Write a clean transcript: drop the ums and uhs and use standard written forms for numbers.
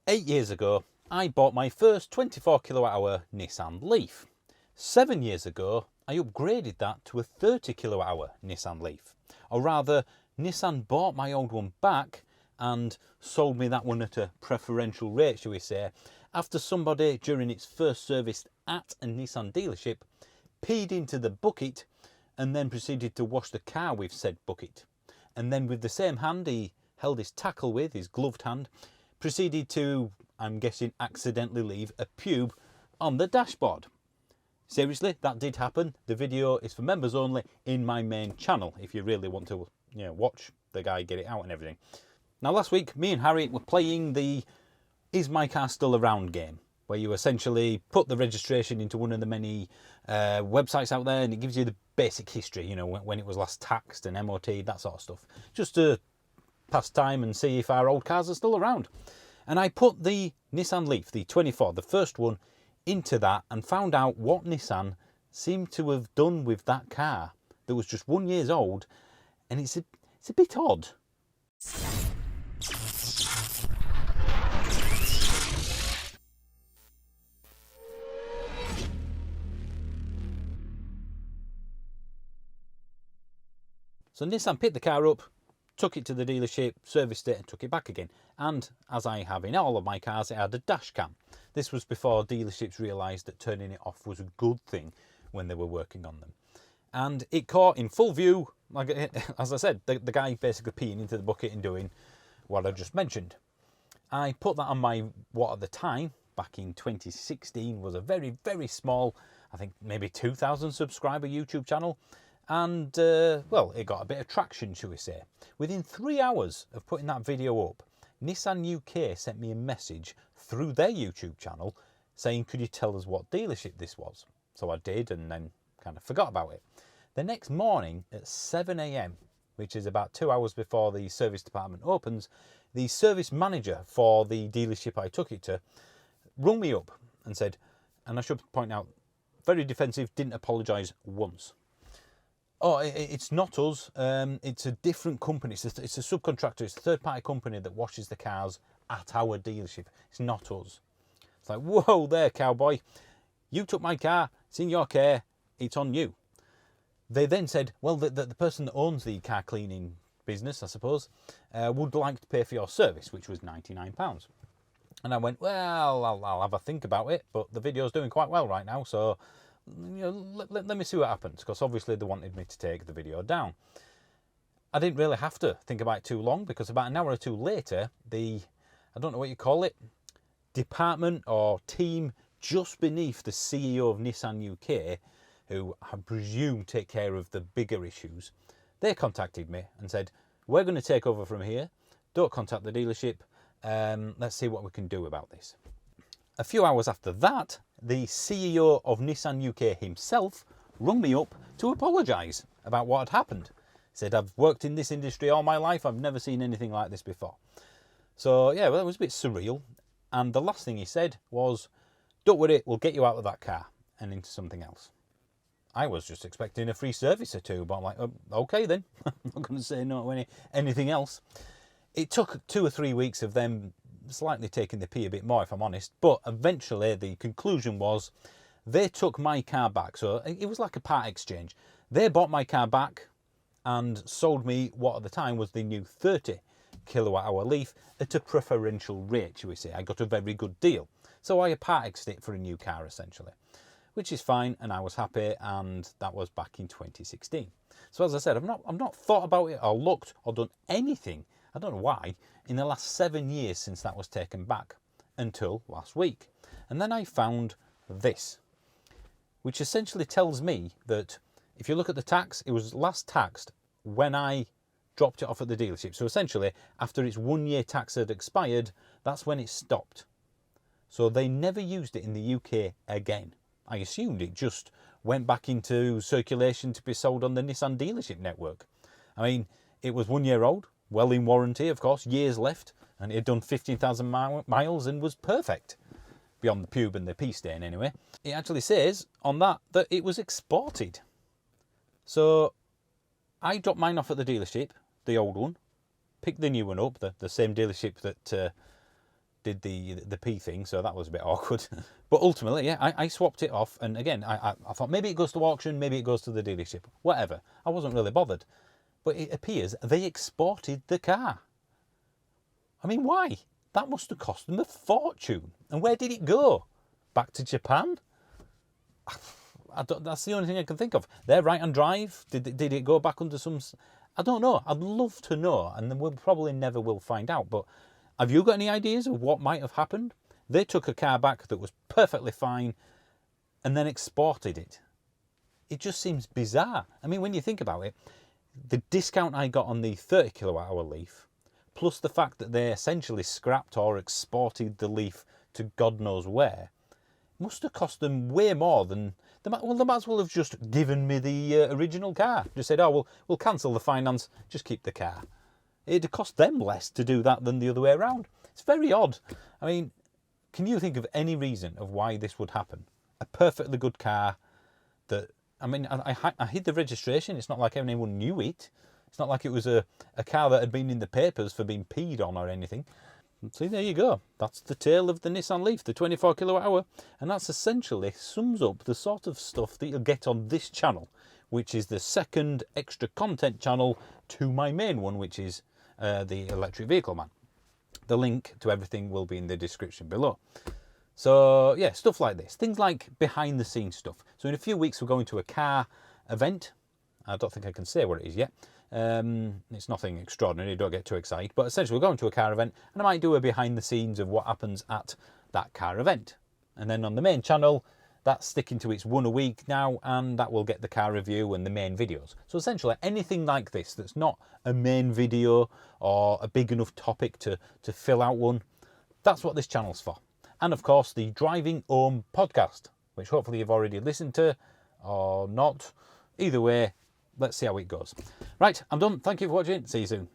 8 years ago, I bought my first 24 kilowatt hour Nissan Leaf. 7 years ago, I upgraded that to a 30 kilowatt hour Nissan Leaf. Or rather, Nissan bought my old one back and sold me that one at a preferential rate, shall we say, after somebody during its first service at a Nissan dealership peed into the bucket and then proceeded to wash the car with said bucket. And then with the same hand he held his tackle with, his gloved hand, proceeded to, I'm guessing, accidentally leave a pube on the dashboard. Seriously, that did happen. The video is for members only in my main channel if you really want to, watch the guy get it out and everything. Now last week, me and Harry were playing the Is My Car Still Around game, where you essentially put the registration into one of the many websites out there and it gives you the basic history, when it was last taxed and MOT, that sort of stuff. Just to pass time and see if our old cars are still around. And I put the Nissan Leaf, the 24, the first one, into that and found out what Nissan seemed to have done with that car that was just 1 year old, and it's a bit odd. So Nissan picked the car up, took it to the dealership, serviced it and took it back again. And as I have in all of my cars, it had a dash cam. This was before dealerships realised that turning it off was a good thing when they were working on them. And it caught in full view, like as I said, the guy basically peeing into the bucket and doing what I just mentioned. I put that on my, what at the time, back in 2016, was a very, very small, I think maybe 2,000 subscriber YouTube channel. And, well, it got a bit of traction, shall we say. Within 3 hours of putting that video up, Nissan UK sent me a message through their YouTube channel saying, could you tell us what dealership this was? So I did, and then kind of forgot about it. The next morning at 7 AM, which is about 2 hours before the service department opens, the service manager for the dealership I took it to rung me up and said, and I should point out, very defensive, didn't apologise once. Oh, it's not us. It's a different company. It's a subcontractor. It's a third-party company that washes the cars at our dealership. It's not us. It's like, whoa there, cowboy. You took my car. It's in your care. It's on you. They then said, well, the person that owns the car cleaning business, I suppose, would like to pay for your service, which was £99. And I went, well, I'll have a think about it, but the video's doing quite well right now, so let me see what happens, because obviously they wanted me to take the video down. I didn't really have to think about it too long, because about an hour or two later, I don't know what you call it, department or team just beneath the CEO of Nissan UK, who I presume take care of the bigger issues, they contacted me and said, we're going to take over from here, don't contact the dealership, let's see what we can do about this. A few hours after that, the CEO of Nissan UK himself rung me up to apologise about what had happened. He said, I've worked in this industry all my life, I've never seen anything like this before. So yeah, well, it was a bit surreal. And the last thing he said was, don't worry, we'll get you out of that car and into something else. I was just expecting a free service or two, but I'm like, oh, okay then, I'm not going to say no to anything else. It took 2 or 3 weeks of them slightly taking the pee a bit more, if I'm honest, but eventually the conclusion was they took my car back. So it was like a part exchange. They bought my car back and sold me what at the time was the new 30 kilowatt hour Leaf at a preferential rate, shall we say. I got a very good deal. So I part exed it for a new car essentially, which is fine, and I was happy, and that was back in 2016. So as I said, I've not thought about it or looked or done anything, I don't know why, in the last 7 years since that was taken back, until last week. And then I found this, which essentially tells me that if you look at the tax, it was last taxed when I dropped it off at the dealership. So essentially, after its 1 year tax had expired, that's when it stopped. So they never used it in the UK again. I assumed it just went back into circulation to be sold on the Nissan dealership network. I mean, it was 1 year old, well in warranty, of course, years left, and it had done 15,000 miles and was perfect. Beyond the pube and the pee stain anyway. It actually says on that it was exported. So I dropped mine off at the dealership, the old one, picked the new one up, the same dealership that did the P thing, so that was a bit awkward. But ultimately, yeah, I swapped it off. And again, I thought maybe it goes to auction, maybe it goes to the dealership, whatever. I wasn't really bothered. But it appears they exported the car. I mean, why? That must have cost them a fortune. And where did it go? Back to Japan? That's the only thing I can think of. They're right on drive. Did it go back under some... I don't know. I'd love to know, and we'll probably never will find out. But have you got any ideas of what might have happened? They took a car back that was perfectly fine and then exported it. It just seems bizarre. I mean, when you think about it, the discount I got on the 30 kilowatt hour Leaf, plus the fact that they essentially scrapped or exported the Leaf to God knows where, must have cost them way more than... They might as well have just given me the original car. Just said, oh, we'll cancel the finance, just keep the car. It'd cost them less to do that than the other way around. It's very odd. I mean, can you think of any reason of why this would happen? A perfectly good car that... I mean, I hid the registration. It's not like anyone knew it. It's not like it was a car that had been in the papers for being peed on or anything. See, there you go. That's the tale of the Nissan Leaf, the 24 kilowatt hour. And that's essentially sums up the sort of stuff that you'll get on this channel, which is the second extra content channel to my main one, which is the Electric Vehicle Man. The link to everything will be in the description below. So, yeah, stuff like this. Things like behind the scenes stuff. So in a few weeks, we're going to a car event. I don't think I can say what it is yet. It's nothing extraordinary, don't get too excited. But essentially, we're going to a car event, and I might do a behind the scenes of what happens at that car event. And then on the main channel, that's sticking to its one a week now, and that will get the car review and the main videos. So essentially, anything like this that's not a main video or a big enough topic to fill out one, that's what this channel's for. And of course, the Driving Home podcast, which hopefully you've already listened to or not. Either way, let's see how it goes. Right, I'm done. Thank you for watching. See you soon.